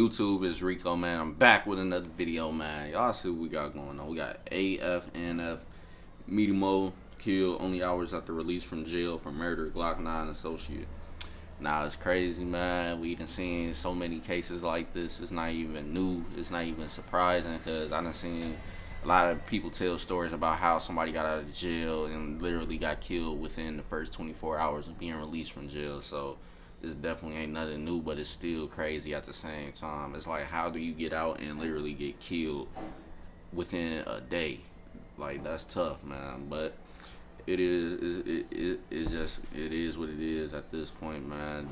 YouTube is Rico, man. I'm back with another video, man. Y'all see what we got going on. We got Afnf Metemo killed only hours after release from jail for murder, Glokk 9 associate. Now it's crazy, man. We done seen so many cases like this. It's not even new. It's not even surprising, because I done seen a lot of people tell stories about how somebody got out of jail and literally got killed within the first 24 hours of being released from jail. So this definitely ain't nothing new, but it's still crazy at the same time. It's like, how do you get out and literally get killed within a day? Like, that's tough, man. But it is what it is at this point, man.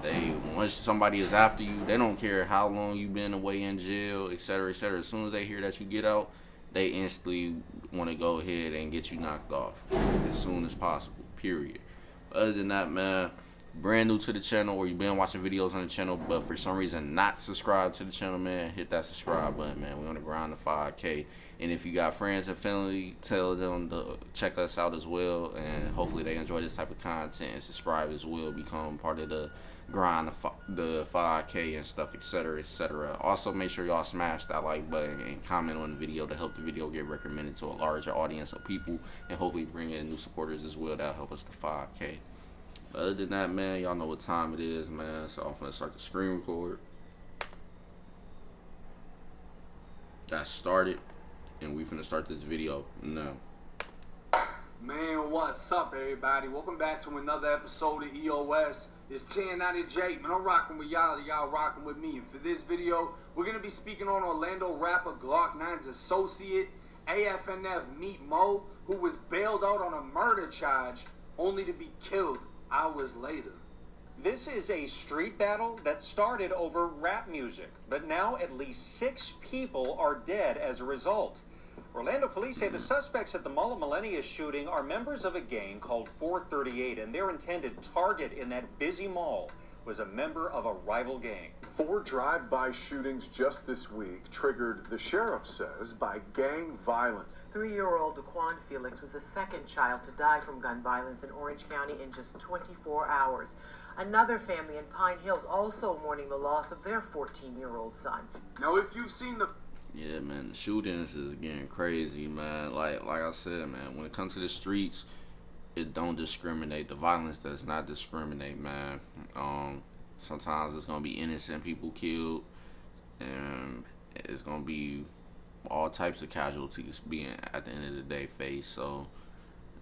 Once somebody is after you, they don't care how long you've been away in jail, etc., etc. As soon as they hear that you get out, they instantly want to go ahead and get you knocked off as soon as possible, period. Other than that, man, brand new to the channel, or you've been watching videos on the channel but for some reason not subscribed to the channel, man, hit that subscribe button, man. We're on the grind to 5K. And if you got friends and family, tell them to check us out as well, and hopefully they enjoy this type of content and subscribe as well, become part of the grind, the 5K and stuff, etc., etc. Also, make sure y'all smash that like button and comment on the video to help the video get recommended to a larger audience of people, and hopefully bring in new supporters as well. That'll help us to 5K. But other than that, man, y'all know what time it is, man. So I'm finna start the screen record. Got started, and we finna start this video now. Man, what's up, everybody? Welcome back to another episode of EOS. It's 1090J, man. I'm rocking with y'all, y'all rocking with me. And for this video, we're gonna be speaking on Orlando rapper Glokk 9's associate, Afnf Metemo, who was bailed out on a murder charge only to be killed hours later. This is a street battle that started over rap music, but now at least 6 people are dead as a result. Orlando police say the suspects at the Mall of Millennia shooting are members of a gang called 438, and their intended target in that busy mall was a member of a rival gang. 4 drive-by shootings just this week triggered, the sheriff says, by gang violence. 3-year-old Daquan Felix was the second child to die from gun violence in Orange County in just 24 hours. Another family in Pine Hills also mourning the loss of their 14-year-old son. Now, if you've seen the... Yeah, man, the shootings is getting crazy, man. Like I said, man, when it comes to the streets, it don't discriminate. The violence does not discriminate, man. Sometimes it's gonna be innocent people killed, and it's gonna be all types of casualties being, at the end of the day, faced. So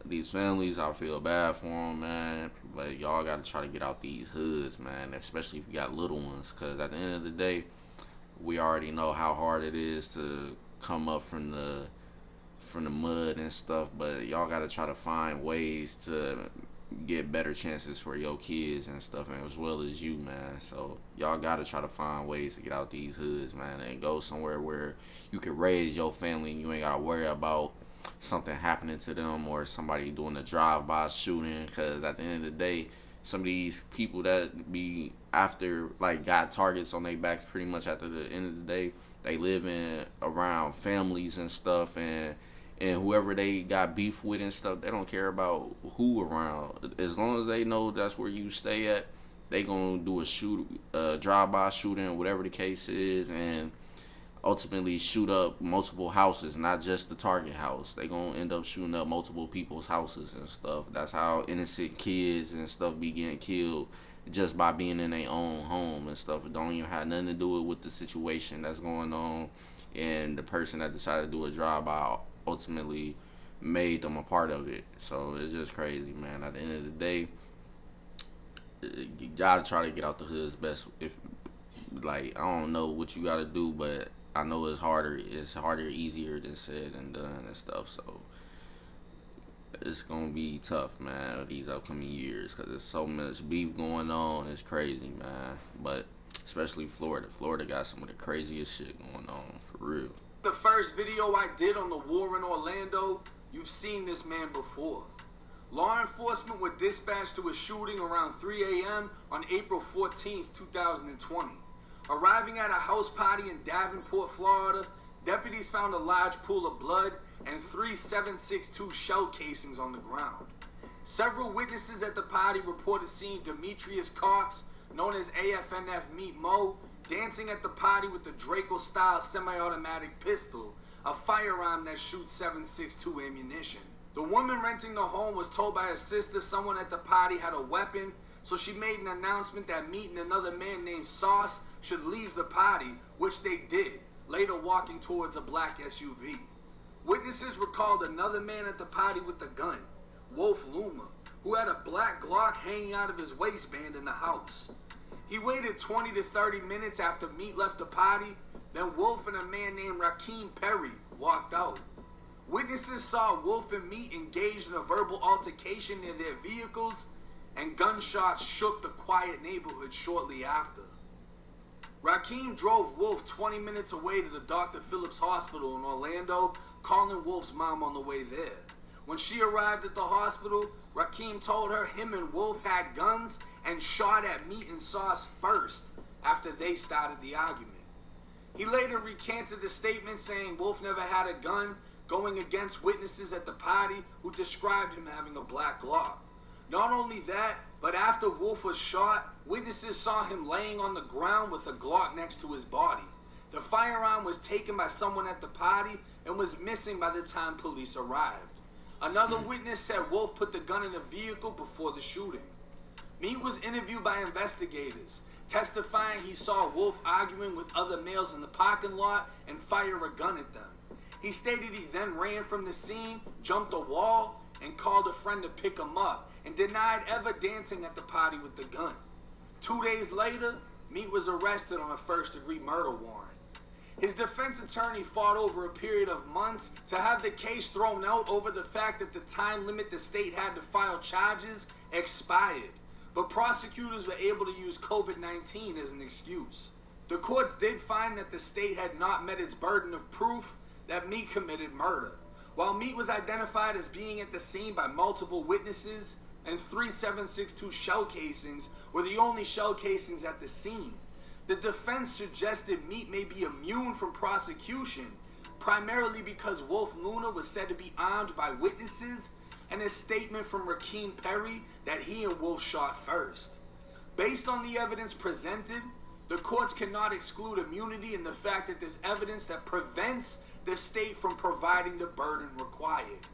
these families, I feel bad for them, man. But y'all gotta try to get out these hoods, man, especially if you got little ones, because at the end of the day, we already know how hard it is to come up from the mud and stuff, but y'all gotta try to find ways to get better chances for your kids and stuff, and as well as you, man. So y'all gotta try to find ways to get out these hoods, man, and go somewhere where you can raise your family and you ain't gotta worry about something happening to them or somebody doing a drive-by shooting. Because at the end of the day, some of these people that be after, like, got targets on their backs pretty much after the end of the day, they live in around families and stuff, and whoever they got beef with and stuff, they don't care about who around. As long as they know that's where you stay at, they gonna do a drive-by shooting, whatever the case is, and ultimately shoot up multiple houses, not just the target house. They gonna end up shooting up multiple people's houses and stuff. That's how innocent kids and stuff be getting killed, just by being in their own home and stuff. It don't even have nothing to do with the situation that's going on, and the person that decided to do a drive-by ultimately made them a part of it. So it's just crazy, man. At the end of the day, you gotta try to get out the hoods best. If, like, I don't know what you gotta do, but I know it's harder, easier than said and done and stuff. So it's gonna be tough, man, these upcoming years, because there's so much beef going on. It's crazy, man. But especially Florida got some of the craziest shit going on, for real. The first video I did on the war in Orlando, you've seen this man before. Law enforcement were dispatched to a shooting around 3 a.m. on April 14th, 2020. Arriving at a house party in Davenport, Florida, deputies found a large pool of blood and 3 7.62 shell casings on the ground. Several witnesses at the party reported seeing Demetrius Cox, known as Afnf Metemo, dancing at the party with the Draco-style semi-automatic pistol, a firearm that shoots 7.62 ammunition. The woman renting the home was told by her sister someone at the party had a weapon, so she made an announcement that Meat and another man named Sauce should leave the party, which they did, later walking towards a black SUV. Witnesses recalled another man at the party with a gun, Wolf Luma, who had a black Glokk hanging out of his waistband in the house. He waited 20 to 30 minutes after Meat left the party, then Wolf and a man named Rakeem Perry walked out. Witnesses saw Wolf and Meat engaged in a verbal altercation near their vehicles, and gunshots shook the quiet neighborhood shortly after. Rakeem drove Wolf 20 minutes away to the Dr. Phillips Hospital in Orlando, calling Wolf's mom on the way there. When she arrived at the hospital, Rakeem told her him and Wolf had guns and shot at Meat and Sauce first after they started the argument. He later recanted the statement, saying Wolf never had a gun, going against witnesses at the party who described him having a black Glokk. Not only that, but after Wolf was shot, witnesses saw him laying on the ground with a Glokk next to his body. The firearm was taken by someone at the party and was missing by the time police arrived. Another witness said Wolf put the gun in the vehicle before the shooting. Meat was interviewed by investigators, testifying he saw Wolf arguing with other males in the parking lot and fire a gun at them. He stated he then ran from the scene, jumped a wall, and called a friend to pick him up, and denied ever dancing at the party with the gun. 2 days later, Meat was arrested on a first-degree murder warrant. His defense attorney fought over a period of months to have the case thrown out over the fact that the time limit the state had to file charges expired, but prosecutors were able to use COVID-19 as an excuse. The courts did find that the state had not met its burden of proof that Meat committed murder. While Meat was identified as being at the scene by multiple witnesses, and 3 7.62 shell casings were the only shell casings at the scene, the defense suggested Meat may be immune from prosecution, primarily because Wolf Luna was said to be armed by witnesses, and a statement from Rakeem Perry that he and Wolf shot first. Based on the evidence presented, the courts cannot exclude immunity in the fact that there's evidence that prevents the state from providing the burden required.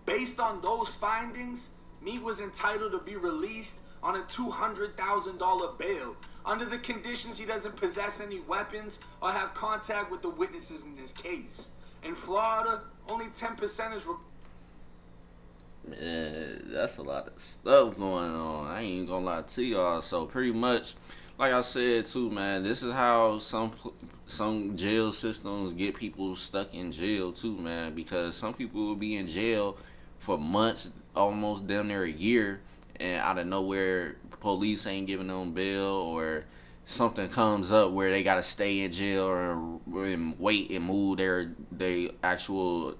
Based on those findings, Meat was entitled to be released on a $200,000 bail under the conditions he doesn't possess any weapons or have contact with the witnesses in this case. In Florida, only 10% is Man, that's a lot of stuff going on. I ain't gonna lie to y'all. So pretty much, like I said too, man, this is how some jail systems get people stuck in jail too, man. Because some people will be in jail for months, almost damn near a year, and out of nowhere, police ain't giving them bail, or something comes up where they gotta stay in jail and wait and move their actual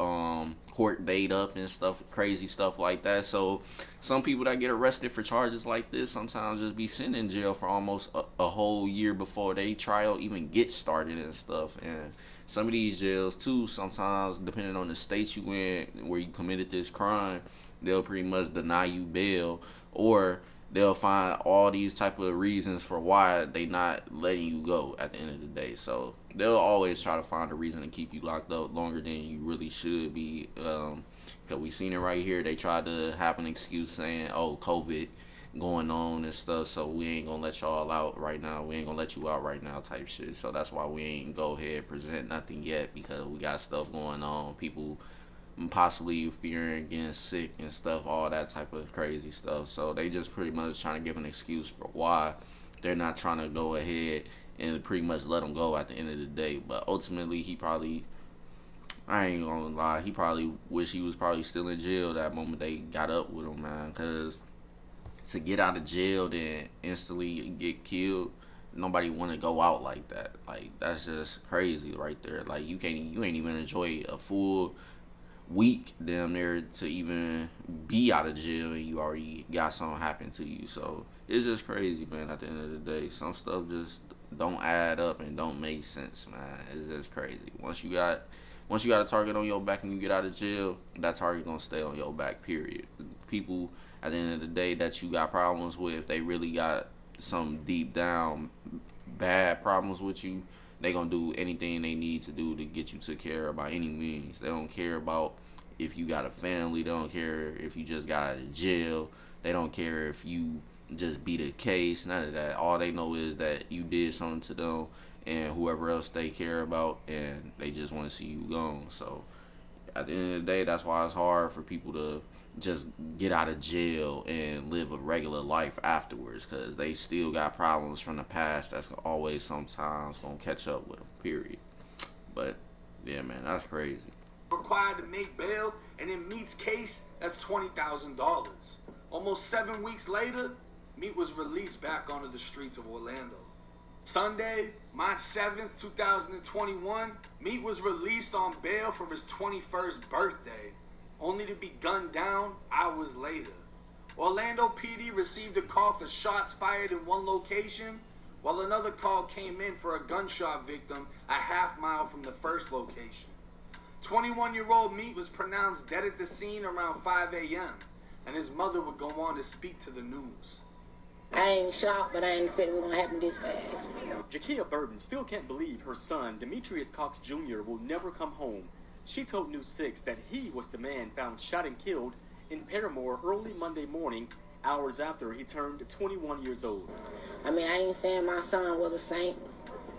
court date up and stuff, crazy stuff like that. So some people that get arrested for charges like this sometimes just be sitting in jail for almost a whole year before they trial even get started and stuff. And some of these jails too, sometimes depending on the state you in where you committed this crime, they'll pretty much deny you bail, or they'll find all these type of reasons for why they not letting you go at the end of the day. So they'll always try to find a reason to keep you locked up longer than you really should be. Because we seen it right here. They tried to have an excuse saying, oh, COVID going on and stuff, so we ain't gonna let y'all out right now. We ain't gonna let you out right now type shit. So that's why we ain't go ahead present nothing yet, because we got stuff going on. People possibly fearing getting sick and stuff, all that type of crazy stuff. So they just pretty much trying to give an excuse for why they're not trying to go ahead and pretty much let him go at the end of the day. But ultimately, he probably, I ain't gonna lie, he probably wish he was probably still in jail that moment they got up with him, man. Because to get out of jail then instantly get killed, nobody want to go out like that. Like, that's just crazy right there. Like, you ain't even enjoy a full week damn near to even be out of jail, and you already got something happen to you. So it's just crazy, man. At the end of the day, some stuff just don't add up and don't make sense, man. It's just crazy. Once you got a target on your back and you get out of jail, that target gonna stay on your back, period. People at the end of the day that you got problems with, they really got some deep down bad problems with you, they gonna do anything they need to do to get you took care of by any means. They don't care about if you got a family. They don't care if you just got out of jail. They don't care if you just beat a case. None of that. All they know is that you did something to them and whoever else they care about, and they just want to see you gone. So at the end of the day, that's why it's hard for people to just get out of jail and live a regular life afterwards, because they still got problems from the past that's always sometimes gonna catch up with them, period. But yeah, man, that's crazy. Required to make bail, and in Meat's case, that's $20,000. Almost 7 weeks later, Meat was released back onto the streets of Orlando. Sunday, March 7th, 2021, Meat was released on bail for his 21st birthday, only to be gunned down hours later. Orlando PD received a call for shots fired in one location, while another call came in for a gunshot victim a half-mile from the first location. 21-year-old Meat was pronounced dead at the scene around 5 a.m., and his mother would go on to speak to the news. I ain't shocked, but I ain't expect it was gonna happen this fast. Jakia Burton still can't believe her son, Demetrius Cox Jr., will never come home. She told News 6 that he was the man found shot and killed in Paramore early Monday morning, hours after he turned 21 years old. I mean, I ain't saying my son was a saint.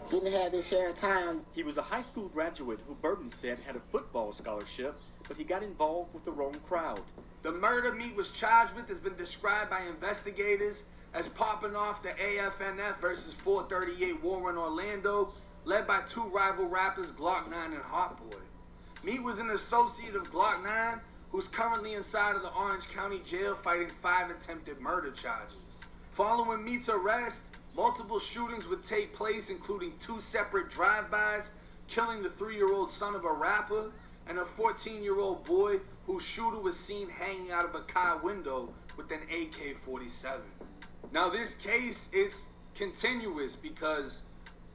He didn't have his share of time. He was a high school graduate who Burton said had a football scholarship, but he got involved with the wrong crowd. The murder Meat was charged with has been described by investigators as popping off the Afnf versus 438 war in Orlando, led by two rival rappers Glokk 9 and Hot Boy. Meat was an associate of Glokk 9, who's currently inside of the Orange County Jail fighting 5 attempted murder charges. Following Meat's arrest, multiple shootings would take place, including 2 separate drive-bys, killing the 3-year-old son of a rapper and a 14-year-old boy whose shooter was seen hanging out of a car window with an AK-47. Now this case, it's continuous because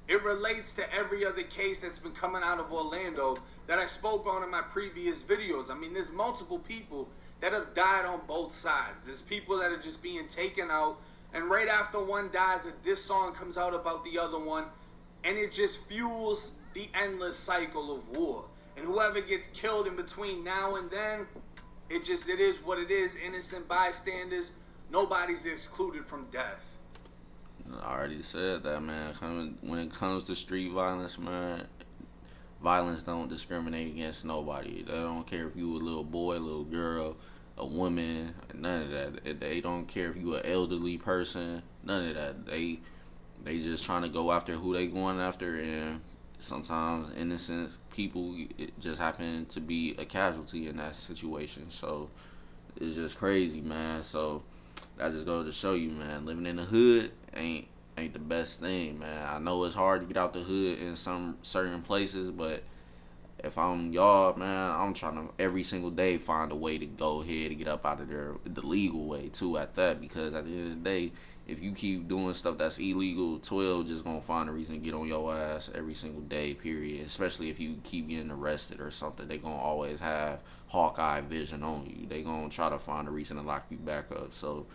it relates to every other case that's been coming out of Orlando that I spoke on in my previous videos. I mean, there's multiple people that have died on both sides. There's people that are just being taken out, and right after one dies, this song comes out about the other one, and it just fuels the endless cycle of war. And whoever gets killed in between now and then, it is what it is. Innocent bystanders, nobody's excluded from death. I already said that, man. When it comes to street violence, man, violence don't discriminate against nobody. They don't care if you a little boy, little girl, a woman, none of that. They don't care if you an elderly person, none of that. They just trying to go after who they going after, and sometimes innocent people just happen to be a casualty in that situation. So it's just crazy, man. So that just goes to show you, man, living in the hood ain't the best thing, man. I know it's hard to get out the hood in some certain places, but if I'm y'all, man, I'm trying to every single day find a way to go ahead and get up out of there the legal way too at that, because at the end of the day, if you keep doing stuff that's illegal, 12 just gonna find a reason to get on your ass every single day, period. Especially if you keep getting arrested or something, they gonna always have Hawkeye vision on you. They gonna try to find a reason to lock you back up. So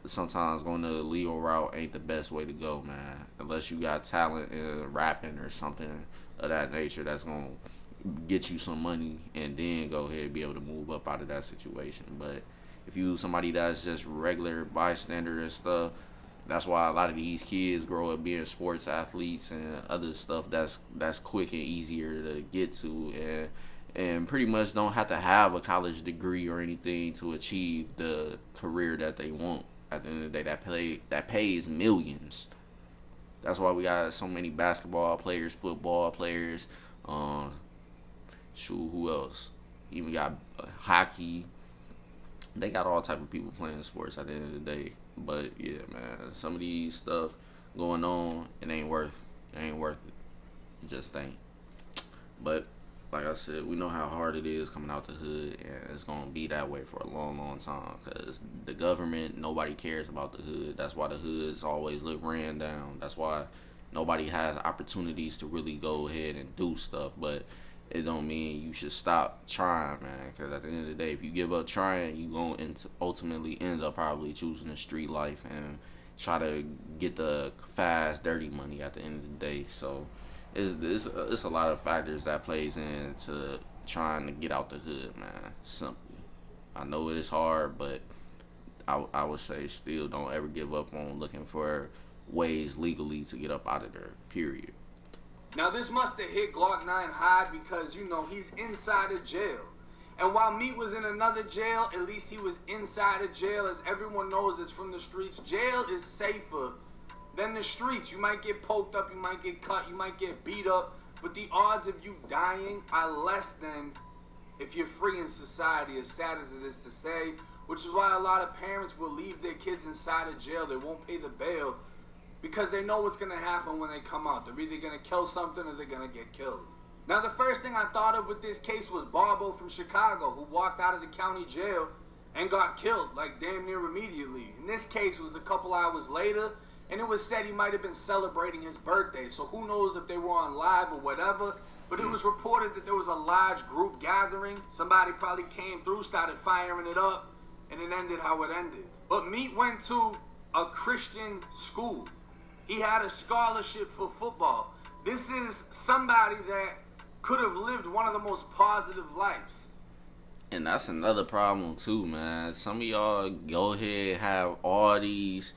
sometimes going the legal route ain't the best way to go, man. Unless you got talent in rapping or something of that nature that's gonna get you some money and then go ahead and be able to move up out of that situation. But if you somebody that's just regular bystander and stuff, that's why a lot of these kids grow up being sports athletes and other stuff that's quick and easier to get to, and pretty much don't have to have a college degree or anything to achieve the career that they want. At the end of the day, that pays millions. That's why we got so many basketball players, football players, who else? Even got hockey. They got all type of people playing sports at the end of the day. But yeah, man, some of these stuff going on, it ain't worth it. Just ain't. But like I said, we know how hard it is coming out the hood, and it's gonna be that way for a long, long time. Cause the government, nobody cares about the hood. That's why the hoods always look ran down. That's why nobody has opportunities to really go ahead and do stuff. But it don't mean you should stop trying, man, because at the end of the day, if you give up trying, you going to ultimately end up probably choosing the street life and try to get the fast, dirty money at the end of the day. So it's a lot of factors that plays into trying to get out the hood, man. Simple. I know it is hard, but I would say still don't ever give up on looking for ways legally to get up out of there, period. Now this must have hit Glokk 9 hard because, you know, he's inside of jail. And while Meat was in another jail, at least he was inside of jail. As everyone knows, it's from the streets. Jail is safer than the streets. You might get poked up, you might get cut, you might get beat up, but the odds of you dying are less than if you're free in society, as sad as it is to say, which is why a lot of parents will leave their kids inside of jail. They won't pay the bail because they know what's going to happen when they come out. They're either going to kill something or they're going to get killed. Now, the first thing I thought of with this case was Barbo from Chicago, who walked out of the county jail and got killed, like damn near immediately. In this case, it was a couple hours later, and it was said he might have been celebrating his birthday. So who knows if they were on live or whatever. But it was reported that there was a large group gathering. Somebody probably came through, started firing it up, and it ended how it ended. But Meat went to a Christian school. He had a scholarship for football. This is somebody that could have lived one of the most positive lives. And that's another problem too, man. Some of y'all go ahead have all these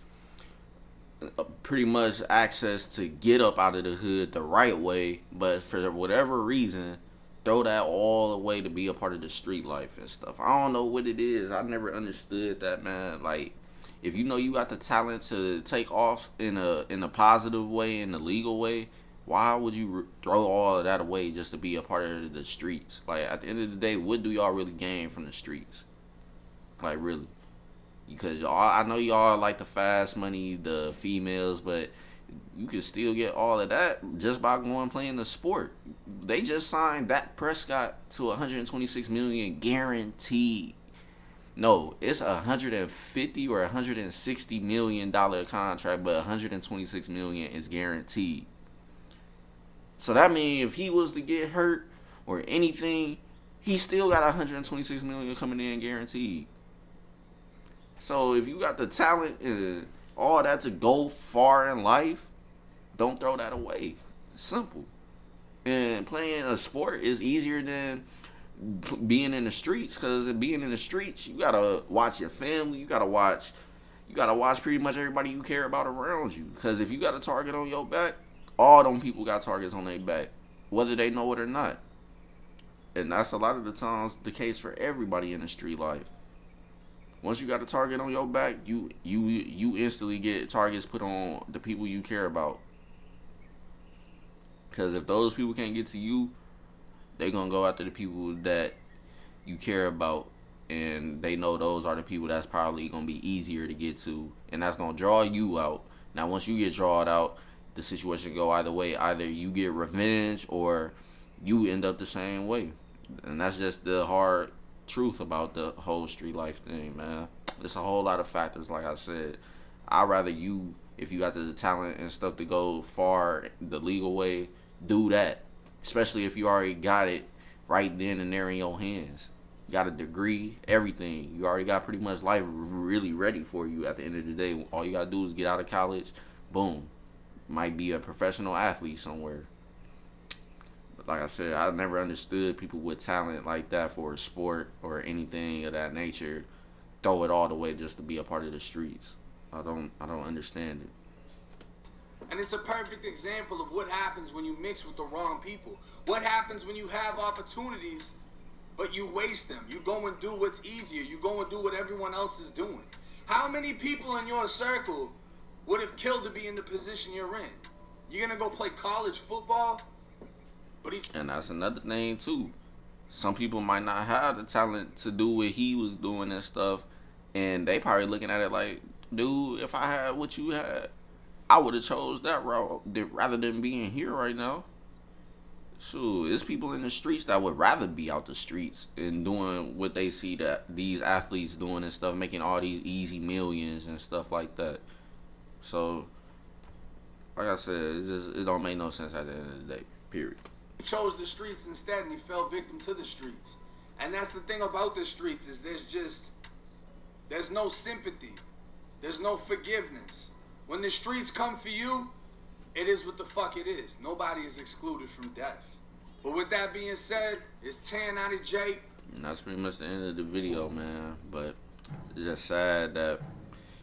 pretty much access to get up out of the hood the right way, but for whatever reason, throw that all away to be a part of the street life and stuff. I don't know what it is. I never understood that, man. Like, if you know you got the talent to take off in a positive way, in a legal way, why would you throw all of that away just to be a part of the streets? Like, at the end of the day, what do y'all really gain from the streets? Like, really? Because y'all, I know y'all like the fast money, the females, but you can still get all of that just by going playing the sport. They just signed Dak Prescott to $126 million guaranteed. No, it's $150 or $160 million contract, but $126 million is guaranteed. So that means if he was to get hurt or anything, he still got $126 million coming in guaranteed. So if you got the talent and all that to go far in life, don't throw that away. It's simple. And playing a sport is easier than being in the streets, because being in the streets, you gotta watch your family. You gotta watch pretty much everybody you care about around you. Because if you got a target on your back, all them people got targets on their back, whether they know it or not. And that's a lot of the times the case for everybody in the street life. Once you got a target on your back, you instantly get targets put on the people you care about. Because if those people can't get to you, they're going to go after the people that you care about. And they know those are the people that's probably going to be easier to get to. And that's going to draw you out. Now, once you get drawn out, the situation go either way. Either you get revenge or you end up the same way. And that's just the hard truth about the whole street life thing, man. There's a whole lot of factors, like I said. I'd rather you, if you got the talent and stuff to go far the legal way, do that. Especially if you already got it right then and there in your hands. You got a degree, everything. You already got pretty much life really ready for you at the end of the day. All you got to do is get out of college, boom. Might be a professional athlete somewhere. But like I said, I never understood people with talent like that for a sport or anything of that nature throw it all the way just to be a part of the streets. I don't understand it. And it's a perfect example of what happens when you mix with the wrong people. What happens when you have opportunities, but you waste them. You go and do what's easier. You go and do what everyone else is doing. How many people in your circle would have killed to be in the position you're in? You're going to go play college football? And that's another thing, too. Some people might not have the talent to do what he was doing and stuff, and they probably looking at it like, dude, if I had what you had, I would have chose that route rather than being here right now. So there's people in the streets that would rather be out the streets and doing what they see that these athletes doing and stuff, making all these easy millions and stuff like that. So like I said, it don't make no sense at the end of the day. Period. He chose the streets instead, and he fell victim to the streets. And that's the thing about the streets, is there's no sympathy. There's no forgiveness. When the streets come for you, it is what the fuck it is. Nobody is excluded from death. But with that being said, it's 10 out of J. And that's pretty much the end of the video, man. But it's just sad that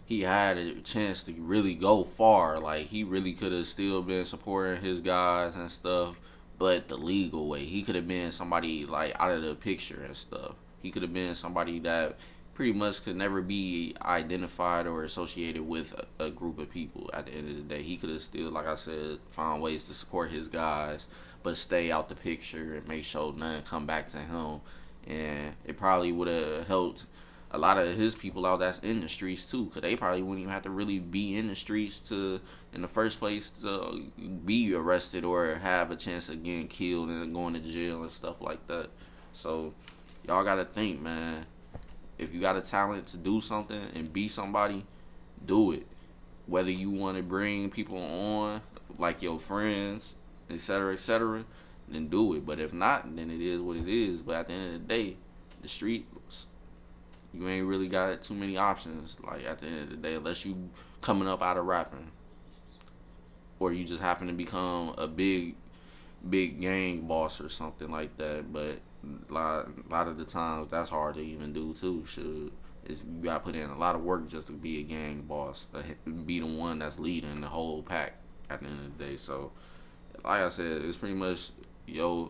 he had a chance to really go far. Like, he really could have still been supporting his guys and stuff, but the legal way. He could have been somebody, like, out of the picture and stuff. He could have been somebody that pretty much could never be identified or associated with a group of people at the end of the day. He could have still, like I said, found ways to support his guys, but stay out the picture and make sure none come back to him. And it probably would have helped a lot of his people out that's in the streets too, because they probably wouldn't even have to really be in the streets to, in the first place, to be arrested or have a chance of getting killed and going to jail and stuff like that. So y'all gotta think, man. If you got a talent to do something and be somebody, do it. Whether you want to bring people on, like your friends, etc., then do it. But if not, then it is what it is. But at the end of the day, the streets, you ain't really got too many options. Like, at the end of the day, unless you coming up out of rapping, or you just happen to become a big gang boss or something like that. But a lot of the times, that's hard to even do too. You gotta put in a lot of work just to be a gang boss, be the one that's leading the whole pack at the end of the day. So, like I said, it's pretty much your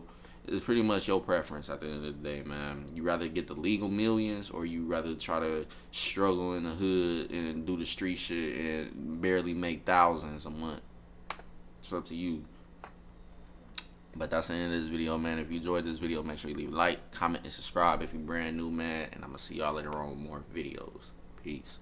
preference at the end of the day, man. You rather get the legal millions, or you rather try to struggle in the hood and do the street shit and barely make thousands a month. It's up to you. But that's the end of this video, man. If you enjoyed this video, make sure you leave a like, comment, and subscribe if you're brand new, man. And I'm going to see y'all later on with more videos. Peace.